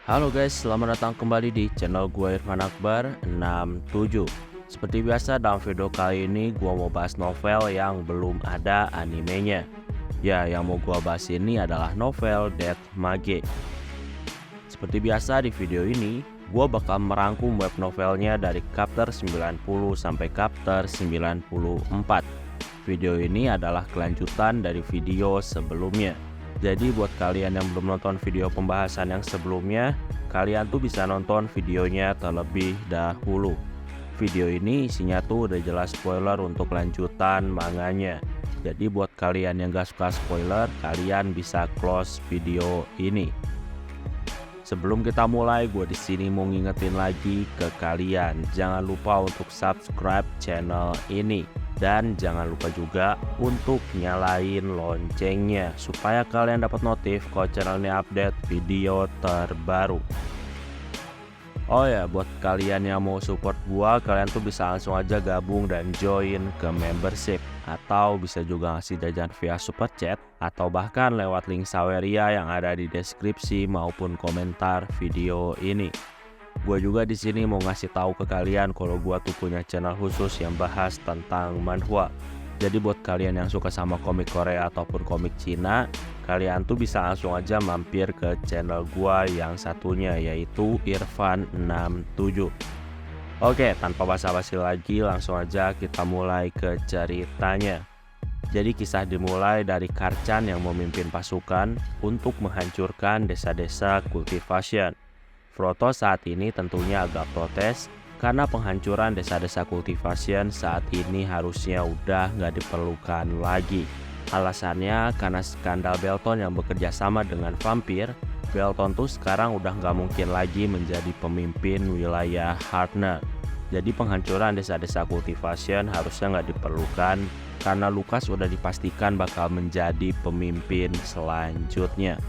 Halo guys, selamat datang kembali di channel gue Irfan Akbar 67. Seperti biasa dalam video kali ini gue mau bahas novel yang belum ada animenya. Ya, yang mau gue bahas ini adalah novel Death Mage. Seperti biasa di video ini, gue bakal merangkum web novelnya dari chapter 90 sampai chapter 94. Video ini adalah kelanjutan dari video sebelumnya. Jadi buat kalian yang belum nonton video pembahasan yang sebelumnya, kalian tuh bisa nonton videonya terlebih dahulu. Video ini isinya tuh udah jelas spoiler untuk lanjutan manganya. Jadi buat kalian yang gak suka spoiler, kalian bisa close video ini. Sebelum kita mulai, gue di sini mau ngingetin lagi ke kalian, jangan lupa untuk subscribe channel ini. Dan jangan lupa juga untuk nyalain loncengnya supaya kalian dapat notif kalau channel ini update video terbaru. Oh ya, buat kalian yang mau support gua, kalian tuh bisa langsung aja gabung dan join ke membership, atau bisa juga ngasih jajan via super chat atau bahkan lewat link Saweria yang ada di deskripsi maupun komentar video ini. Gue juga di sini mau ngasih tahu ke kalian kalau gue tuh punya channel khusus yang bahas tentang manhwa. Jadi buat kalian yang suka sama komik Korea ataupun komik Cina, kalian tuh bisa langsung aja mampir ke channel gue yang satunya, yaitu Irfan 67. Oke, tanpa basa-basi lagi, langsung aja kita mulai ke ceritanya. Jadi kisah dimulai dari Karchan yang memimpin pasukan untuk menghancurkan desa-desa kultivation. Froto saat ini tentunya agak protes karena penghancuran desa-desa kultivation saat ini harusnya udah nggak diperlukan lagi. Alasannya karena skandal Belton yang bekerja sama dengan vampir. Belton tuh sekarang udah nggak mungkin lagi menjadi pemimpin wilayah Hartner. Jadi penghancuran desa-desa kultivation harusnya nggak diperlukan karena Lukas udah dipastikan bakal menjadi pemimpin selanjutnya.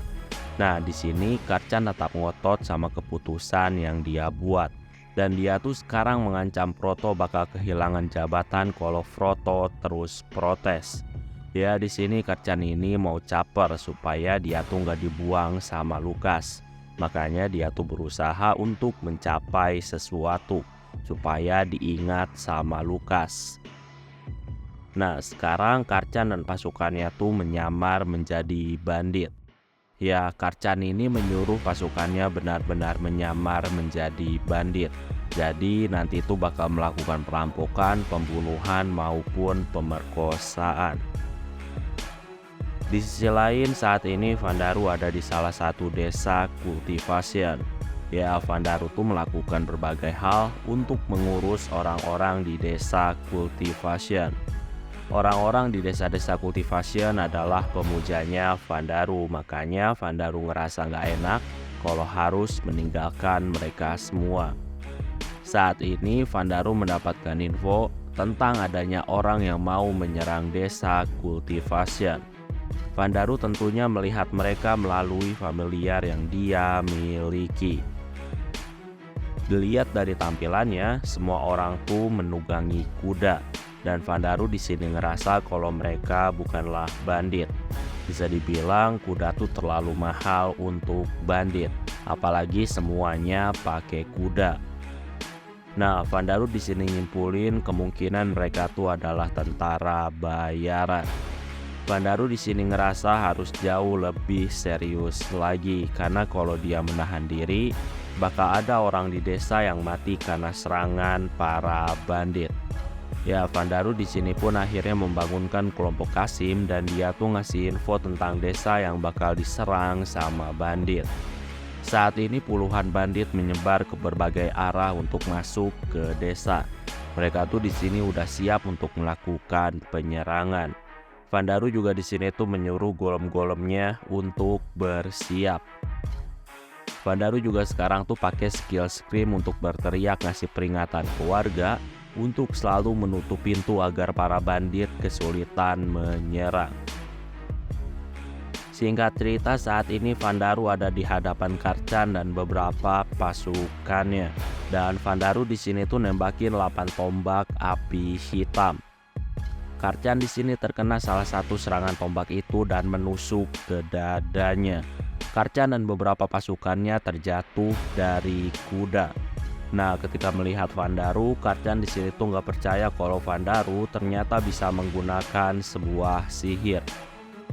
Nah, di sini Karchan tetap ngotot sama keputusan yang dia buat. Dan dia tuh sekarang mengancam Froto bakal kehilangan jabatan kalau Froto terus protes. Ya, di sini Karchan ini mau caper supaya dia tuh nggak dibuang sama Lukas. Makanya dia tuh berusaha untuk mencapai sesuatu supaya diingat sama Lukas. Nah, sekarang Karchan dan pasukannya tuh menyamar menjadi bandit. Ya, Karchan ini menyuruh pasukannya benar-benar menyamar menjadi bandit. Jadi nanti itu bakal melakukan perampokan, pembunuhan maupun pemerkosaan. Di sisi lain saat ini Vandaru ada di salah satu desa kultivation. Ya, Vandaru tuh melakukan berbagai hal untuk mengurus orang-orang di desa kultivation. Orang-orang di desa-desa kultivation adalah pemujanya Vandaru, makanya Vandaru ngerasa nggak enak kalau harus meninggalkan mereka semua. Saat ini Vandaru mendapatkan info tentang adanya orang yang mau menyerang desa kultivation. Vandaru tentunya melihat mereka melalui familiar yang dia miliki. Dilihat dari tampilannya, semua orang tuh menunggangi kuda. Dan Vandaru di sini ngerasa kalau mereka bukanlah bandit. Bisa dibilang kuda tuh terlalu mahal untuk bandit, apalagi semuanya pakai kuda. Nah, Vandaru di sini nyimpulin kemungkinan mereka tuh adalah tentara bayaran. Vandaru di sini ngerasa harus jauh lebih serius lagi karena kalau dia menahan diri, bakal ada orang di desa yang mati karena serangan para bandit. Ya, Vandaru di sini pun akhirnya membangunkan kelompok Kasim dan dia tuh ngasih info tentang desa yang bakal diserang sama bandit. Saat ini puluhan bandit menyebar ke berbagai arah untuk masuk ke desa. Mereka tuh di sini udah siap untuk melakukan penyerangan. Vandaru juga di sini tuh menyuruh golem-golemnya untuk bersiap. Vandaru juga sekarang tuh pakai skill scream untuk berteriak ngasih peringatan ke warga untuk selalu menutup pintu agar para bandit kesulitan menyerang. Singkat cerita, saat ini Vandaru ada di hadapan Karchan dan beberapa pasukannya. Dan Vandaru di sini tuh nembakin 8 tombak api hitam. Karchan di sini terkena salah satu serangan tombak itu dan menusuk ke dadanya. Karcan dan beberapa pasukannya terjatuh dari kuda. Nah, ketika melihat Vandaru, Karcan di sini tuh nggak percaya kalau Vandaru ternyata bisa menggunakan sebuah sihir.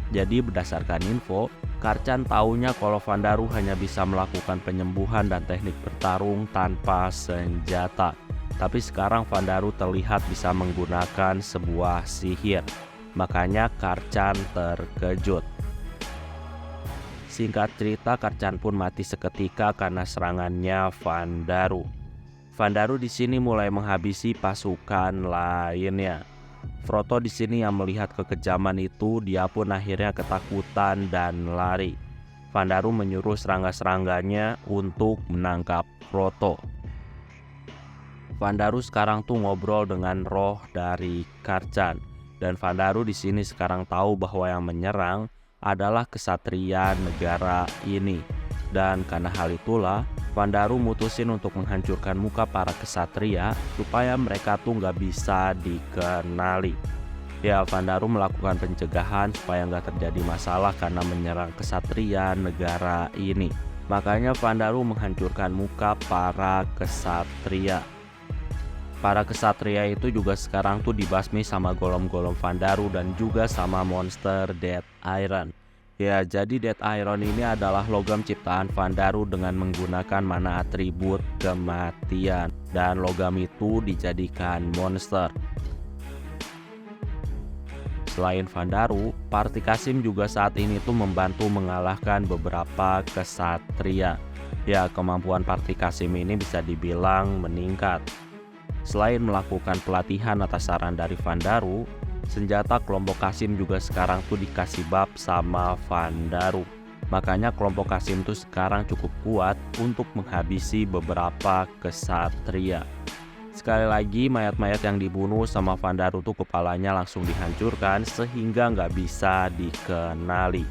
Jadi berdasarkan info, Karcan taunya kalau Vandaru hanya bisa melakukan penyembuhan dan teknik bertarung tanpa senjata. Tapi sekarang Vandaru terlihat bisa menggunakan sebuah sihir. Makanya Karcan terkejut. Singkat cerita, Karcan pun mati seketika karena serangannya Vandaru. Vandaru di sini mulai menghabisi pasukan lainnya. Frodo di sini yang melihat kekejaman itu, dia pun akhirnya ketakutan dan lari. Vandaru menyuruh serangga-serangganya untuk menangkap Frodo. Vandaru sekarang tuh ngobrol dengan roh dari Karcan, dan Vandaru di sini sekarang tahu bahwa yang menyerang adalah kesatria negara ini. Dan karena hal itulah, Vandaru mutusin untuk menghancurkan muka para kesatria supaya mereka tuh nggak bisa dikenali. Ya, Vandaru melakukan pencegahan supaya nggak terjadi masalah karena menyerang kesatria negara ini. Makanya Vandaru menghancurkan muka para kesatria. Para kesatria itu juga sekarang tuh dibasmi sama golem-golem Vandaru dan juga sama monster Dead Iron. Ya, jadi Dead Iron ini adalah logam ciptaan Vandaru dengan menggunakan mana atribut kematian. Dan logam itu dijadikan monster. Selain Vandaru, Partikasim juga saat ini tuh membantu mengalahkan beberapa kesatria. Ya, kemampuan Partikasim ini bisa dibilang meningkat. Selain melakukan pelatihan atas saran dari Vandaru, senjata kelompok Kasim juga sekarang tuh dikasih bab sama Vandaru. Makanya kelompok Kasim tuh sekarang cukup kuat untuk menghabisi beberapa kesatria. Sekali lagi, mayat-mayat yang dibunuh sama Vandaru tuh kepalanya langsung dihancurkan sehingga nggak bisa dikenali.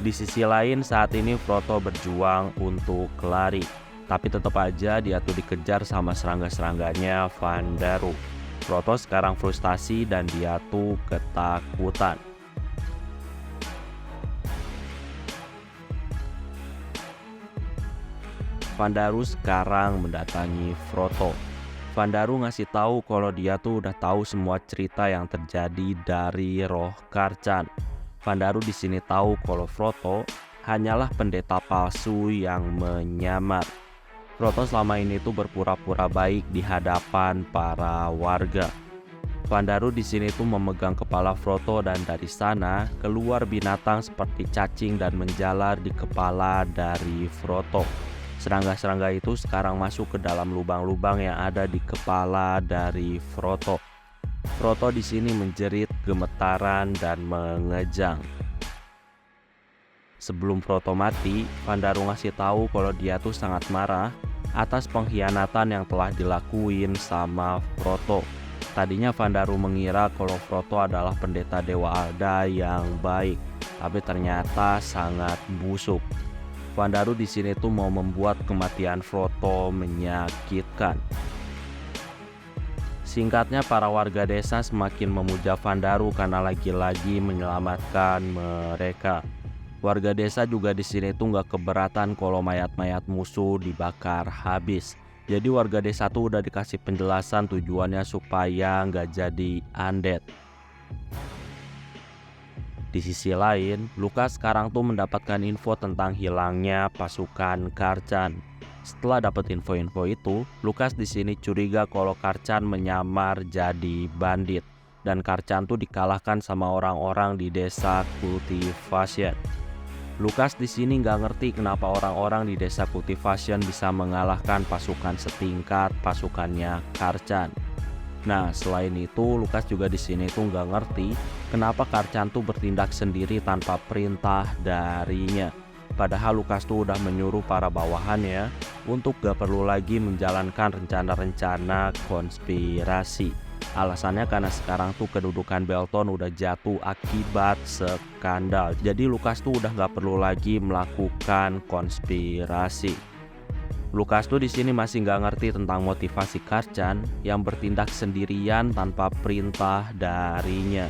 Di sisi lain, saat ini Frodo berjuang untuk lari. Tapi tetap aja dia tuh dikejar sama serangga-serangganya Vandaru. Frodo sekarang frustasi dan dia tuh ketakutan. Vandaru sekarang mendatangi Frodo. Vandaru ngasih tahu kalau dia tuh udah tahu semua cerita yang terjadi dari roh Karcan. Vandaru di sini tahu kalau Frodo hanyalah pendeta palsu yang menyamar. Frodo selama ini tuh berpura-pura baik di hadapan para warga. Vandaru di sini tuh memegang kepala Frodo dan dari sana keluar binatang seperti cacing dan menjalar di kepala dari Frodo. Serangga-serangga itu sekarang masuk ke dalam lubang-lubang yang ada di kepala dari Frodo. Frodo di sini menjerit gemetaran dan mengejang. Sebelum Frodo mati, Vandaru ngasih tahu kalau dia tuh sangat marah atas pengkhianatan yang telah dilakuin sama Frodo. Tadinya Vandaru mengira kalau Frodo adalah pendeta Dewa Alda yang baik, tapi ternyata sangat busuk. Vandaru di sini tuh mau membuat kematian Frodo menyakitkan. Singkatnya, para warga desa semakin memuja Vandaru karena lagi-lagi menyelamatkan mereka. Warga desa juga di sini tuh nggak keberatan kalau mayat-mayat musuh dibakar habis. Jadi warga desa tuh udah dikasih penjelasan tujuannya supaya nggak jadi undead. Di sisi lain, Lukas sekarang tuh mendapatkan info tentang hilangnya pasukan Karcan. Setelah dapat info-info itu, Lukas di sini curiga kalau Karcan menyamar jadi bandit dan Karcan tuh dikalahkan sama orang-orang di desa Cultivation. Lukas di sini nggak ngerti kenapa orang-orang di desa Cultivation bisa mengalahkan pasukan setingkat pasukannya Karcan. Nah, selain itu, Lukas juga di sini tuh nggak ngerti kenapa Karcan tuh bertindak sendiri tanpa perintah darinya. Padahal Lukas tuh udah menyuruh para bawahannya untuk gak perlu lagi menjalankan rencana-rencana konspirasi. Alasannya karena sekarang tuh kedudukan Belton udah jatuh akibat skandal. Jadi Lukas tuh udah gak perlu lagi melakukan konspirasi. Lukas tuh di sini masih nggak ngerti tentang motivasi Karcan yang bertindak sendirian tanpa perintah darinya.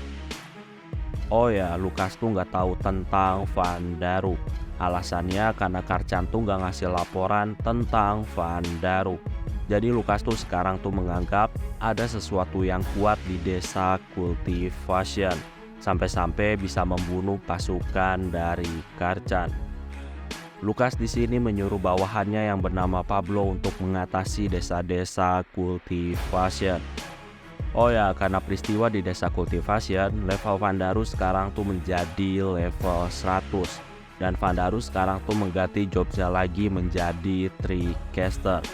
Oh ya, Lukas tuh nggak tahu tentang Vandaru. Alasannya karena Karchan tuh nggak ngasih laporan tentang Vandaru. Jadi Lukas tuh sekarang tuh menganggap ada sesuatu yang kuat di desa Cultivation. Sampai-sampai bisa membunuh pasukan dari Karchan. Lukas di sini menyuruh bawahannya yang bernama Pablo untuk mengatasi desa-desa Cultivation. Oh ya, karena peristiwa di desa Cultivation, level Vandaru sekarang tuh menjadi level 100. Dan Vandaru sekarang tuh mengganti jobnya lagi menjadi Treecaster.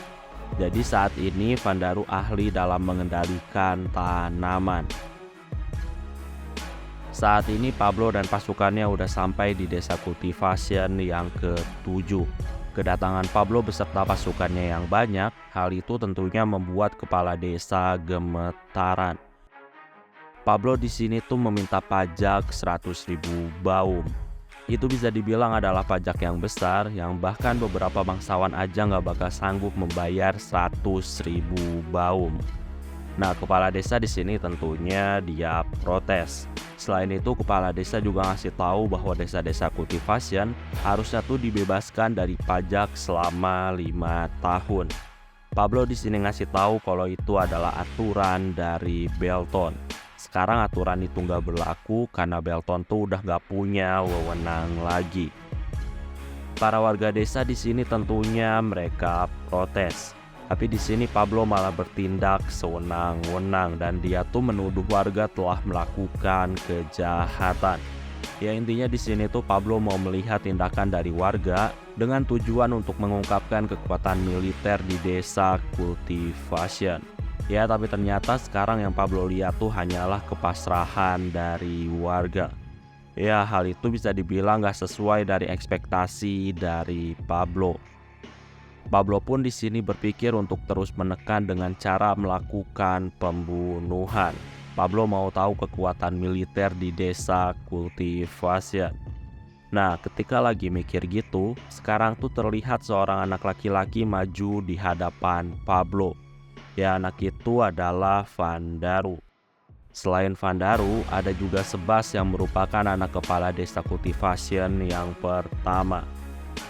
Jadi saat ini Vandaru ahli dalam mengendalikan tanaman. Saat ini Pablo dan pasukannya udah sampai di desa Cultivation yang ke-7. Kedatangan Pablo beserta pasukannya yang banyak, hal itu tentunya membuat kepala desa gemetaran. Pablo di sini tuh meminta pajak 100.000 baum. Itu bisa dibilang adalah pajak yang besar, yang bahkan beberapa bangsawan aja nggak bakal sanggup membayar 100.000 baum. Nah, kepala desa di sini tentunya dia protes. Selain itu, kepala desa juga ngasih tahu bahwa desa-desa Cultivation harusnya tuh dibebaskan dari pajak selama 5 tahun. Pablo di sini ngasih tahu kalau itu adalah aturan dari Belton. Sekarang aturan itu nggak berlaku karena Belton tuh udah nggak punya wewenang lagi. Para warga desa di sini tentunya mereka protes. Tapi di sini Pablo malah bertindak sewenang-wenang dan dia tuh menuduh warga telah melakukan kejahatan. Ya intinya di sini tuh Pablo mau melihat tindakan dari warga dengan tujuan untuk mengungkapkan kekuatan militer di desa Cultivation. Ya tapi ternyata sekarang yang Pablo lihat tuh hanyalah kepasrahan dari warga. Ya hal itu bisa dibilang gak sesuai dari ekspektasi dari Pablo. Pablo pun di sini berpikir untuk terus menekan dengan cara melakukan pembunuhan. Pablo mau tahu kekuatan militer di desa Cultivation. Nah, ketika lagi mikir gitu, sekarang tuh terlihat seorang anak laki-laki maju di hadapan Pablo. Ya, anak itu adalah Vandaru. Selain Vandaru, ada juga Sebas yang merupakan anak kepala desa Cultivation yang pertama.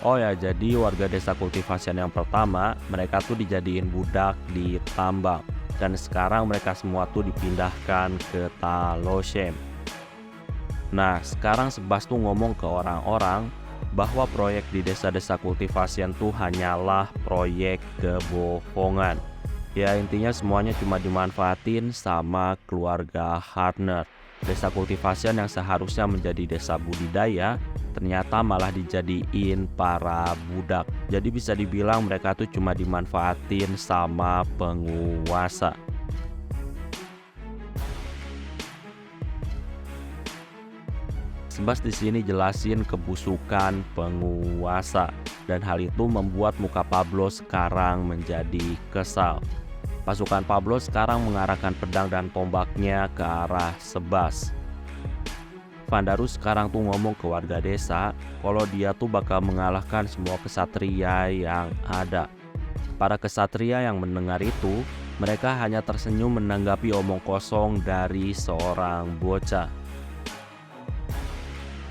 Oh ya, jadi warga desa Cultivation yang pertama, mereka tuh dijadiin budak di tambang. Dan sekarang mereka semua tuh dipindahkan ke Taloshem. Nah, sekarang Sebas tuh ngomong ke orang-orang bahwa proyek di desa-desa Cultivation tuh hanyalah proyek kebohongan. Ya intinya semuanya cuma dimanfaatin sama keluarga Hartner. Desa Cultivation yang seharusnya menjadi desa budidaya ternyata malah dijadiin para budak. Jadi bisa dibilang mereka tuh cuma dimanfaatin sama penguasa. Sebas di sini jelasin kebusukan penguasa dan hal itu membuat muka Pablo sekarang menjadi kesal. Pasukan Pablo sekarang mengarahkan pedang dan tombaknya ke arah Sebas. Vandaru sekarang tuh ngomong ke warga desa kalau dia tuh bakal mengalahkan semua kesatria yang ada. Para kesatria yang mendengar itu, mereka hanya tersenyum menanggapi omong kosong dari seorang bocah.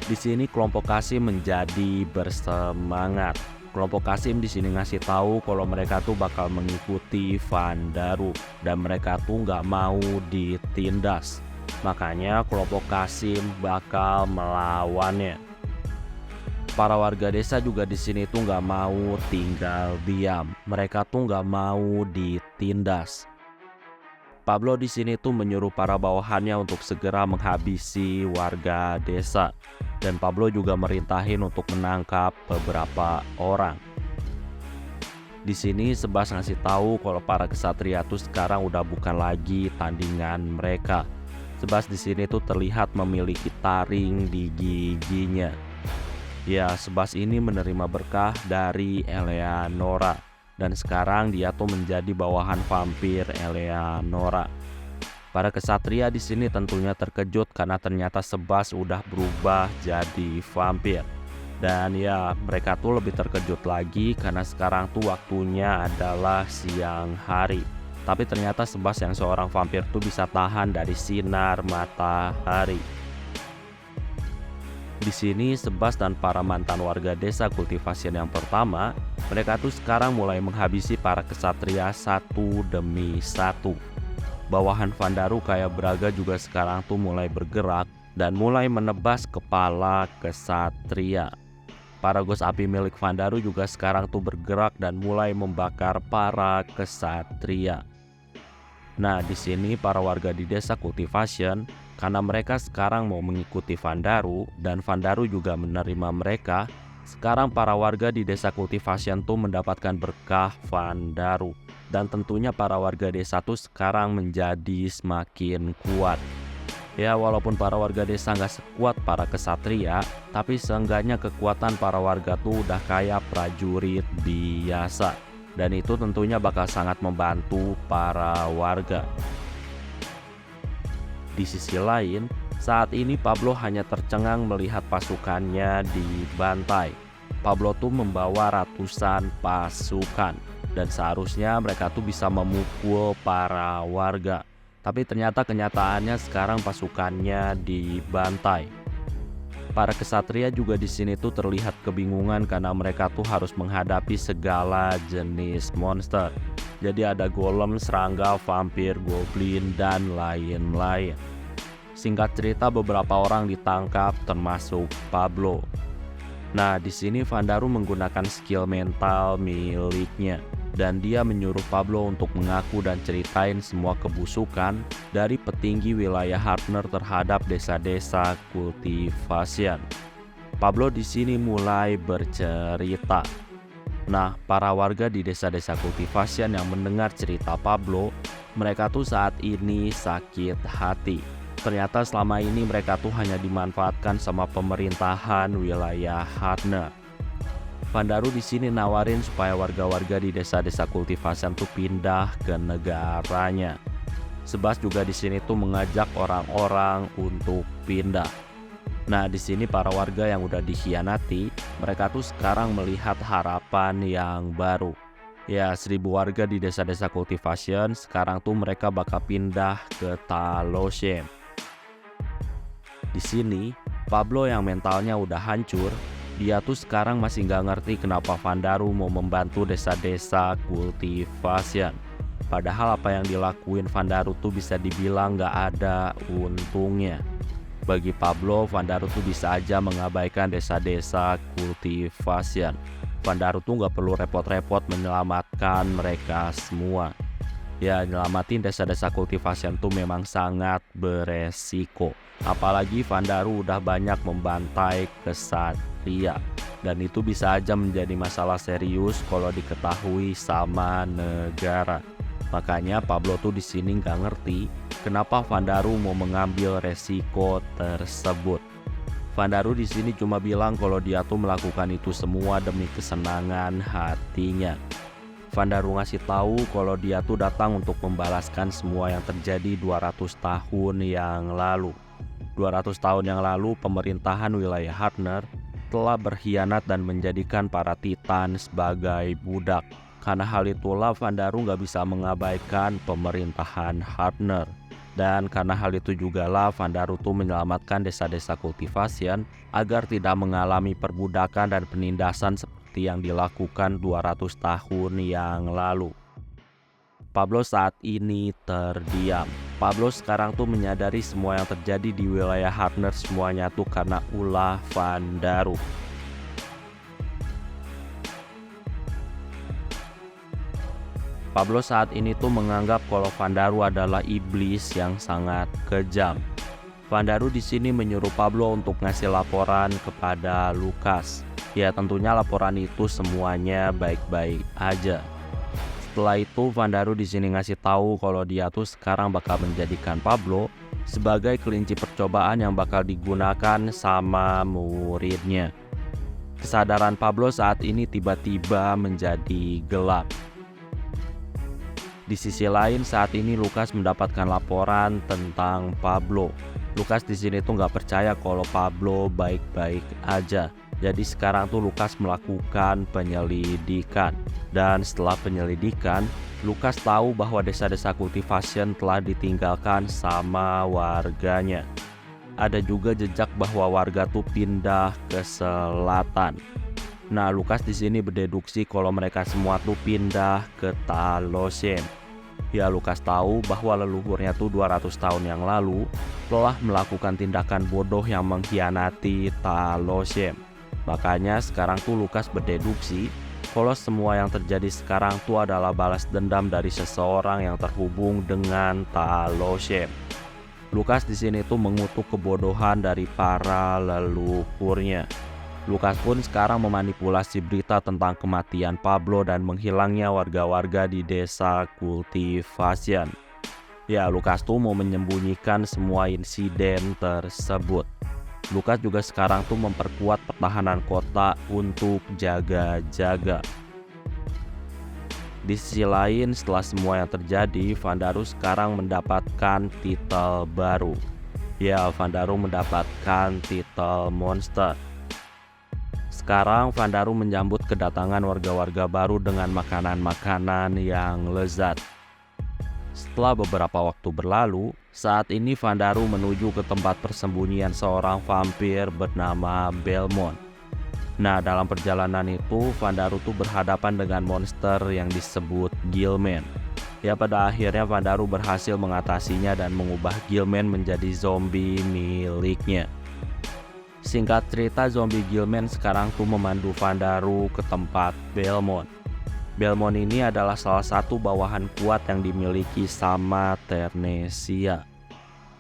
Di sini kelompok Kasim menjadi bersemangat. Kelompok Kasim di sini ngasih tahu kalau mereka tuh bakal mengikuti Vandaru dan mereka tuh nggak mau ditindas. Makanya kelompok Kasim bakal melawannya. Para warga desa juga di sini tuh nggak mau tinggal diam. Mereka tuh nggak mau ditindas. Pablo di sini tuh menyuruh para bawahannya untuk segera menghabisi warga desa. Dan Pablo juga merintahin untuk menangkap beberapa orang. Di sini Sebas ngasih tahu kalau para kesatria tuh sekarang udah bukan lagi tandingan mereka. Sebas di sini tuh terlihat memiliki taring di giginya. Ya, Sebas ini menerima berkah dari Eleanora dan sekarang dia tuh menjadi bawahan vampir Eleanora. Para kesatria di sini tentunya terkejut karena ternyata Sebas udah berubah jadi vampir. Dan ya, mereka tuh lebih terkejut lagi karena sekarang tuh waktunya adalah siang hari. Tapi ternyata Sebas yang seorang vampir tuh bisa tahan dari sinar matahari. Di sini Sebas dan para mantan warga desa Kultivation yang pertama, mereka tuh sekarang mulai menghabisi para kesatria satu demi satu. Bawahan Vandaru kayak Braga juga sekarang tuh mulai bergerak dan mulai menebas kepala kesatria. Para gos api milik Vandaru juga sekarang tuh bergerak dan mulai membakar para kesatria. Nah, di sini para warga di desa Kultivation, karena mereka sekarang mau mengikuti Vandaru dan Vandaru juga menerima mereka, sekarang para warga di desa Kultivation tuh mendapatkan berkah Vandaru. Dan tentunya para warga desa tuh sekarang menjadi semakin kuat. Ya, walaupun para warga desa nggak sekuat para kesatria, tapi seenggaknya kekuatan para warga tuh udah kayak prajurit biasa. Dan itu tentunya bakal sangat membantu para warga. Di sisi lain, saat ini Pablo hanya tercengang melihat pasukannya dibantai. Pablo tuh membawa ratusan pasukan dan seharusnya mereka tuh bisa memukul para warga. Tapi ternyata kenyataannya sekarang pasukannya dibantai. Para kesatria juga di sini tuh terlihat kebingungan karena mereka tuh harus menghadapi segala jenis monster. Jadi ada golem, serangga, vampir, goblin, dan lain-lain. Singkat cerita beberapa orang ditangkap termasuk Pablo. Nah, di sini Vandaru menggunakan skill mental miliknya dan dia menyuruh Pablo untuk mengaku dan ceritain semua kebusukan dari petinggi wilayah Hartner terhadap desa-desa Kultivation. Pablo di sini mulai bercerita. Nah, para warga di desa-desa Kultivation yang mendengar cerita Pablo, mereka tuh saat ini sakit hati. Ternyata selama ini mereka tuh hanya dimanfaatkan sama pemerintahan wilayah Hartner. Vandaru di sini nawarin supaya warga-warga di desa-desa Kultivation tuh pindah ke negaranya. Sebas juga di sini tuh mengajak orang-orang untuk pindah. Nah, di sini para warga yang udah dikhianati, mereka tuh sekarang melihat harapan yang baru. Ya, 1000 warga di desa-desa Kultivation sekarang tuh mereka bakal pindah ke Taloshem. Di sini, Pablo yang mentalnya udah hancur, dia tuh sekarang masih nggak ngerti kenapa Vandaru mau membantu desa-desa Kultivation. Padahal apa yang dilakuin Vandaru tuh bisa dibilang nggak ada untungnya. Bagi Pablo, Vandaru tuh bisa aja mengabaikan desa-desa Kultivation. Vandaru tuh nggak perlu repot-repot menyelamatkan mereka semua. Ya, nyelamatin desa-desa Kultivation tuh memang sangat beresiko. Apalagi Vandaru udah banyak membantai kesatria. Dan itu bisa aja menjadi masalah serius kalau diketahui sama negara. Makanya Pablo tuh di sini nggak ngerti kenapa Vandaru mau mengambil resiko tersebut. Vandaru di sini cuma bilang kalau dia tuh melakukan itu semua demi kesenangan hatinya. Vandaru ngasih tahu kalau dia tuh datang untuk membalaskan semua yang terjadi 200 tahun yang lalu. 200 tahun yang lalu pemerintahan wilayah Hartner telah berkhianat dan menjadikan para Titan sebagai budak. Karena hal itulah Vandaru nggak bisa mengabaikan pemerintahan Hartner. Dan karena hal itu jugalah Vandaru tuh menyelamatkan desa-desa Kultivation agar tidak mengalami perbudakan dan penindasan seperti yang dilakukan 200 tahun yang lalu. Pablo saat ini terdiam. Pablo sekarang tuh menyadari semua yang terjadi di wilayah Hartner semuanya tuh karena ulah Vandaru. Pablo saat ini tuh menganggap kalau Vandaru adalah iblis yang sangat kejam. Vandaru di sini menyuruh Pablo untuk ngasih laporan kepada Lukas. Ya, tentunya laporan itu semuanya baik-baik aja. Setelah itu Vandaru di sini ngasih tahu kalau dia tuh sekarang bakal menjadikan Pablo sebagai kelinci percobaan yang bakal digunakan sama muridnya. Kesadaran Pablo saat ini tiba-tiba menjadi gelap. Di sisi lain saat ini Lukas mendapatkan laporan tentang Pablo. Lukas di sini tuh nggak percaya kalau Pablo baik-baik aja. Jadi sekarang tuh Lukas melakukan penyelidikan. Dan setelah penyelidikan, Lukas tahu bahwa desa-desa Kultivation telah ditinggalkan sama warganya. ada juga jejak bahwa warga tuh pindah ke selatan. Nah, Lukas di sini berdeduksi kalau mereka semua tuh pindah ke Talosem. Ya, Lukas tahu bahwa leluhurnya tuh 200 tahun yang lalu telah melakukan tindakan bodoh yang mengkhianati Talosem. Makanya sekarang tuh Lukas berdeduksi kalau semua yang terjadi sekarang tuh adalah balas dendam dari seseorang yang terhubung dengan Talosem. Lukas di sini tuh mengutuk kebodohan dari para leluhurnya. Lukas pun sekarang memanipulasi berita tentang kematian Pablo dan menghilangnya warga-warga di desa Cultivation. Ya, Lukas tuh mau menyembunyikan semua insiden tersebut. Lukas juga sekarang tuh memperkuat pertahanan kota untuk jaga-jaga. Di sisi lain, setelah semua yang terjadi, Vandaru sekarang mendapatkan titel baru. Ya, Vandaru mendapatkan titel monster. Sekarang Vandaru menyambut kedatangan warga-warga baru dengan makanan-makanan yang lezat. Setelah beberapa waktu berlalu, saat ini Vandaru menuju ke tempat persembunyian seorang vampir bernama Belmont. Nah, dalam perjalanan itu Vandaru tuh berhadapan dengan monster yang disebut Gillman. Ya, pada akhirnya Vandaru berhasil mengatasinya dan mengubah Gillman menjadi zombie miliknya. Singkat cerita, zombie Gillman sekarang tuh memandu Vandaru ke tempat Belmont. Belmont ini adalah salah satu bawahan kuat yang dimiliki sama Ternesia.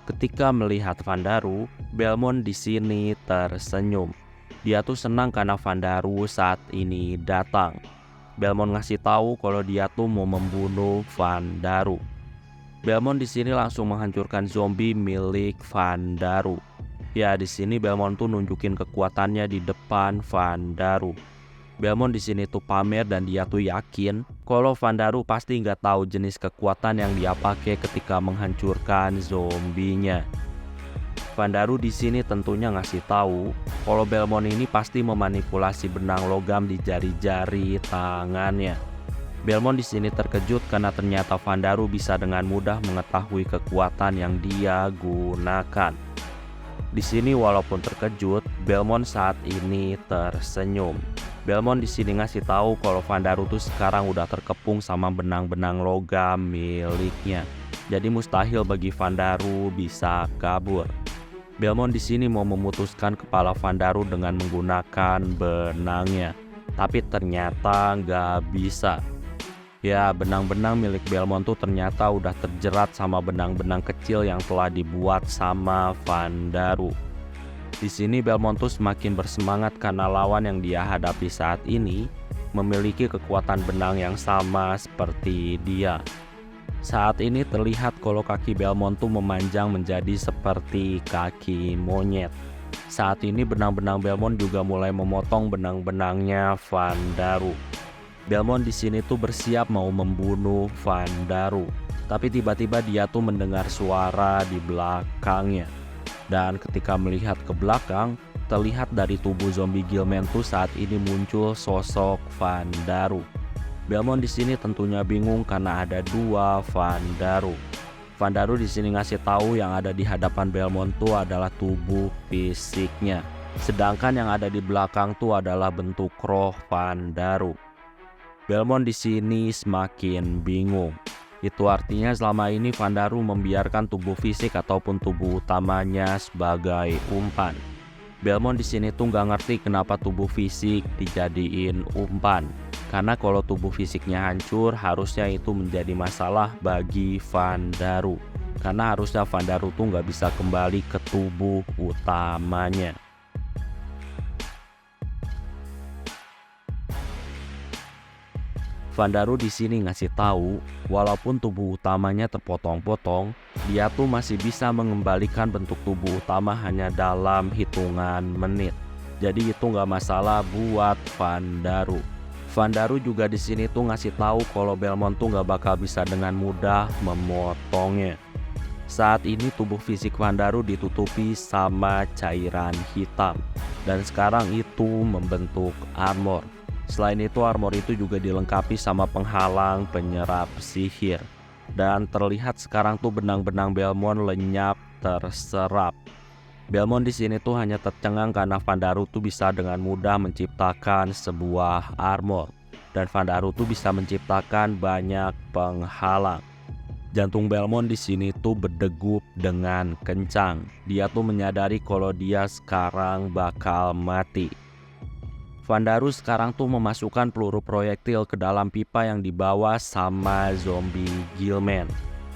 Ketika melihat Vandaru, Belmont di sini tersenyum. Dia tuh senang karena Vandaru saat ini datang. Belmont ngasih tahu kalau dia tuh mau membunuh Vandaru. Belmont di sini langsung menghancurkan zombie milik Vandaru. Ya, di sini Belmont tuh nunjukin kekuatannya di depan Vandaru. Belmont di sini tuh pamer dan dia tuh yakin kalau Vandaru pasti nggak tahu jenis kekuatan yang dia pakai ketika menghancurkan zombinya. Vandaru di sini tentunya ngasih tahu kalau Belmont ini pasti memanipulasi benang logam di jari-jari tangannya. Belmont di sini terkejut karena ternyata Vandaru bisa dengan mudah mengetahui kekuatan yang dia gunakan. Di sini walaupun terkejut, Belmont saat ini tersenyum. Belmont di sini ngasih tahu kalau Vandaru tuh sekarang udah terkepung sama benang-benang logam miliknya. Jadi mustahil bagi Vandaru bisa kabur. Belmont di sini mau memutuskan kepala Vandaru dengan menggunakan benangnya, tapi ternyata nggak bisa. Ya, benang-benang milik Belmont tuh ternyata udah terjerat sama benang-benang kecil yang telah dibuat sama Vandaru. Di sini Belmont tuh semakin bersemangat karena lawan yang dia hadapi saat ini memiliki kekuatan benang yang sama seperti dia. Saat ini terlihat kalau kaki Belmont tuh memanjang menjadi seperti kaki monyet. Saat ini benang-benang Belmont juga mulai memotong benang-benangnya Vandaru. Belmont di sini tuh bersiap mau membunuh Vandaru, tapi tiba-tiba dia tuh mendengar suara di belakangnya. Dan ketika melihat ke belakang, terlihat dari tubuh zombie Gillman tuh saat ini muncul sosok Vandaru. Belmont di sini tentunya bingung karena ada dua Vandaru. Vandaru di sini ngasih tahu yang ada di hadapan Belmont tuh adalah tubuh fisiknya, sedangkan yang ada di belakang tuh adalah bentuk roh Vandaru. Belmont di sini semakin bingung. Itu artinya selama ini Vandaru membiarkan tubuh fisik ataupun tubuh utamanya sebagai umpan. Belmont di sini tuh nggak ngerti kenapa tubuh fisik dijadiin umpan. Karena kalau tubuh fisiknya hancur, harusnya itu menjadi masalah bagi Vandaru. Karena harusnya Vandaru tuh nggak bisa kembali ke tubuh utamanya. Vandaru di sini ngasih tahu, walaupun tubuh utamanya terpotong-potong, dia tuh masih bisa mengembalikan bentuk tubuh utama hanya dalam hitungan menit. Jadi itu nggak masalah buat Vandaru. Vandaru juga di sini tuh ngasih tahu kalau Belmont tuh nggak bakal bisa dengan mudah memotongnya. Saat ini tubuh fisik Vandaru ditutupi sama cairan hitam, dan sekarang itu membentuk armor. Selain itu, armor itu juga dilengkapi sama penghalang penyerap sihir. Dan terlihat sekarang tuh benang-benang Belmont lenyap terserap. Belmont di sini tuh hanya tercengang karena Vandaru tuh bisa dengan mudah menciptakan sebuah armor, dan Vandaru tuh bisa menciptakan banyak penghalang. Jantung Belmont di sini tuh berdegup dengan kencang. Dia tuh menyadari kalau dia sekarang bakal mati. Vandaru sekarang tuh memasukkan peluru proyektil ke dalam pipa yang dibawa sama zombie Gillman.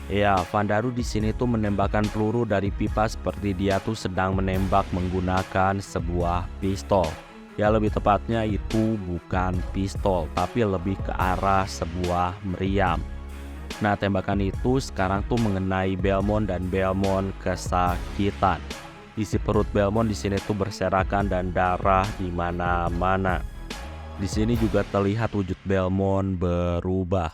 Ya, Vandaru di sini tuh menembakkan peluru dari pipa seperti dia tuh sedang menembak menggunakan sebuah pistol. Ya, lebih tepatnya itu bukan pistol, tapi lebih ke arah sebuah meriam. Nah, tembakan itu sekarang tuh mengenai Belmont dan Belmont kesakitan. Isi perut Belmont di sini tuh berserakan dan darah di mana-mana. Di sini juga terlihat wujud Belmont berubah.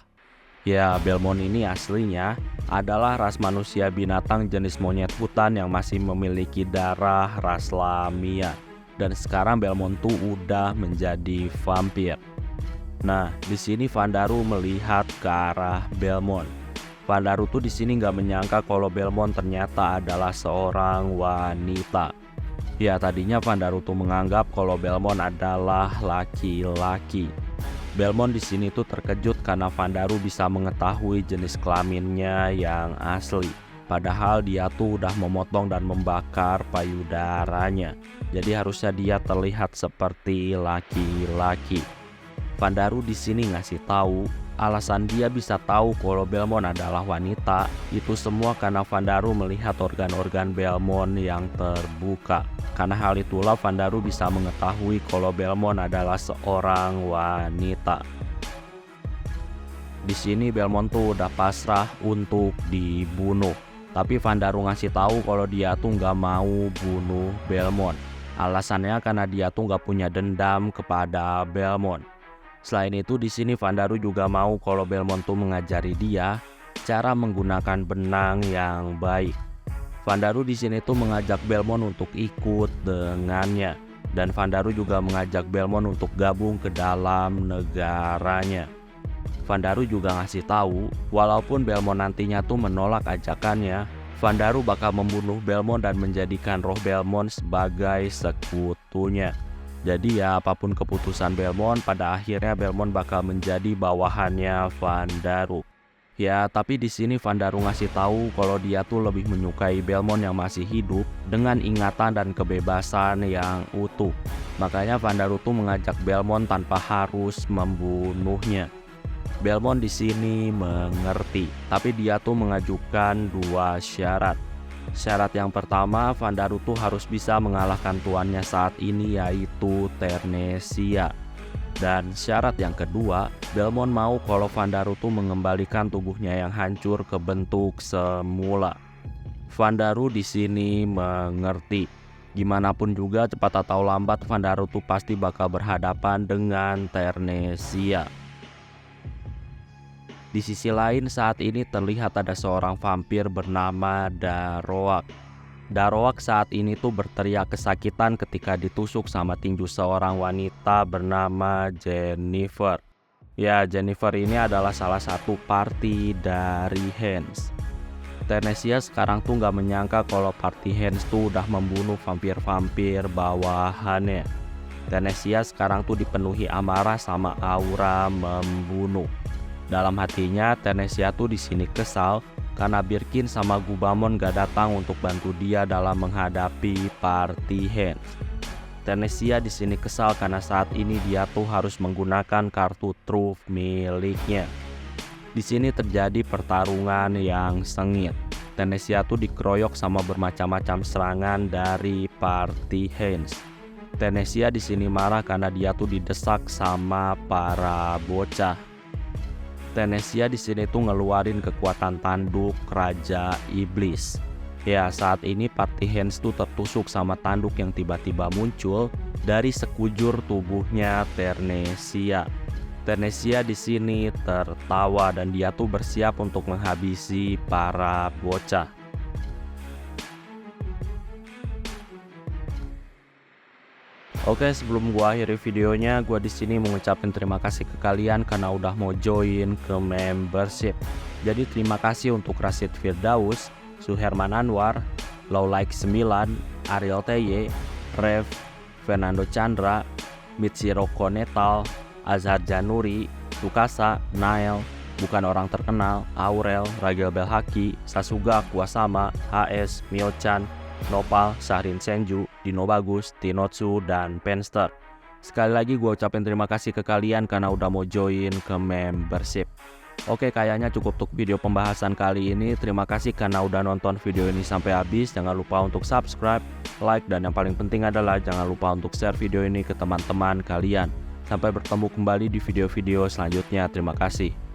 Ya, Belmont ini aslinya adalah ras manusia binatang jenis monyet hutan yang masih memiliki darah ras Lamia. Dan sekarang Belmont tuh udah menjadi vampir. Nah, di sini Vandaru melihat ke arah Belmont. Vandaru tuh di sini nggak menyangka kalau Belmont ternyata adalah seorang wanita. Ya, tadinya Vandaru tuh menganggap kalau Belmont adalah laki-laki. Belmont di sini tuh terkejut karena Vandaru bisa mengetahui jenis kelaminnya yang asli. Padahal dia tuh udah memotong dan membakar payudaranya. Jadi harusnya dia terlihat seperti laki-laki. Vandaru di sini ngasih tahu alasan dia bisa tahu kalau Belmont adalah wanita. Itu semua karena Vandaru melihat organ-organ Belmont yang terbuka. Karena hal itulah Vandaru bisa mengetahui kalau Belmont adalah seorang wanita. Di sini Belmont tuh udah pasrah untuk dibunuh. Tapi Vandaru ngasih tahu kalau dia tuh nggak mau bunuh Belmont. Alasannya karena dia tuh nggak punya dendam kepada Belmont. Selain itu di sini Vandaru juga mau kalau Belmont tuh mengajari dia cara menggunakan benang yang baik. Vandaru di sini tuh mengajak Belmont untuk ikut dengannya, dan Vandaru juga mengajak Belmont untuk gabung ke dalam negaranya. Vandaru juga ngasih tahu walaupun Belmont nantinya tuh menolak ajakannya, Vandaru bakal membunuh Belmont dan menjadikan roh Belmont sebagai sekutunya. Jadi ya apapun keputusan Belmont, pada akhirnya Belmont bakal menjadi bawahannya Vandaru. Ya, tapi di sini Vandaru ngasih tahu kalau dia tuh lebih menyukai Belmont yang masih hidup dengan ingatan dan kebebasan yang utuh. Makanya Vandaru tuh mengajak Belmont tanpa harus membunuhnya. Belmont di sini mengerti, tapi dia tuh mengajukan dua syarat. Syarat yang pertama, Vandaru tuh harus bisa mengalahkan tuannya saat ini, yaitu Ternesia. Dan syarat yang kedua, Belmont mau kalau Vandaru tuh mengembalikan tubuhnya yang hancur ke bentuk semula. Vandaru di sini mengerti. Gimana pun juga cepat atau lambat Vandaru tuh pasti bakal berhadapan dengan Ternesia. Di sisi lain saat ini terlihat ada seorang vampir bernama Daroak. Daroak saat ini tuh berteriak kesakitan ketika ditusuk sama tinju seorang wanita bernama Jennifer. Ya, Jennifer ini adalah salah satu party dari Hans. Ternesia sekarang tuh nggak menyangka kalau party Hans tuh udah membunuh vampir-vampir bawahannya. Ternesia sekarang tuh dipenuhi amarah sama aura membunuh. Dalam hatinya, Ternesia tuh di sini kesal karena Birkin sama Gubamon gak datang untuk bantu dia dalam menghadapi party Hans. Ternesia di sini kesal karena saat ini dia tuh harus menggunakan kartu truth miliknya. Di sini terjadi pertarungan yang sengit. Ternesia tuh dikeroyok sama bermacam-macam serangan dari party Hans. Ternesia di sini marah karena dia tuh didesak sama para bocah. Ternesia di sini tuh ngeluarin kekuatan tanduk Raja Iblis. Ya, saat ini party Hans tuh tertusuk sama tanduk yang tiba-tiba muncul dari sekujur tubuhnya Ternesia. Ternesia di sini tertawa dan dia tuh bersiap untuk menghabisi para bocah. Oke, sebelum gua akhiri videonya, gua di sini mengucapkan terima kasih ke kalian karena udah mau join ke membership. Jadi terima kasih untuk Rashid Firdaus, Suherman Anwar, Lowlike 9, Ariel Teye, Rev, Fernando Chandra, Michiro Konetal, Azhar Januri, Tsukasa, Nael, Bukan Orang Terkenal, Aurel, Ragil Belhaki, Sasuga Kuwasama, HS, Mio-chan, Nopal, Syahrin Senju, Dino Bagus, Tinotsu, dan Penster. Sekali lagi gue ucapin terima kasih ke kalian karena udah mau join ke membership. Oke, kayaknya cukup untuk video pembahasan kali ini. Terima kasih karena udah nonton video ini sampai habis. Jangan lupa untuk subscribe, like, dan yang paling penting adalah jangan lupa untuk share video ini ke teman-teman kalian. Sampai bertemu kembali di video-video selanjutnya. Terima kasih.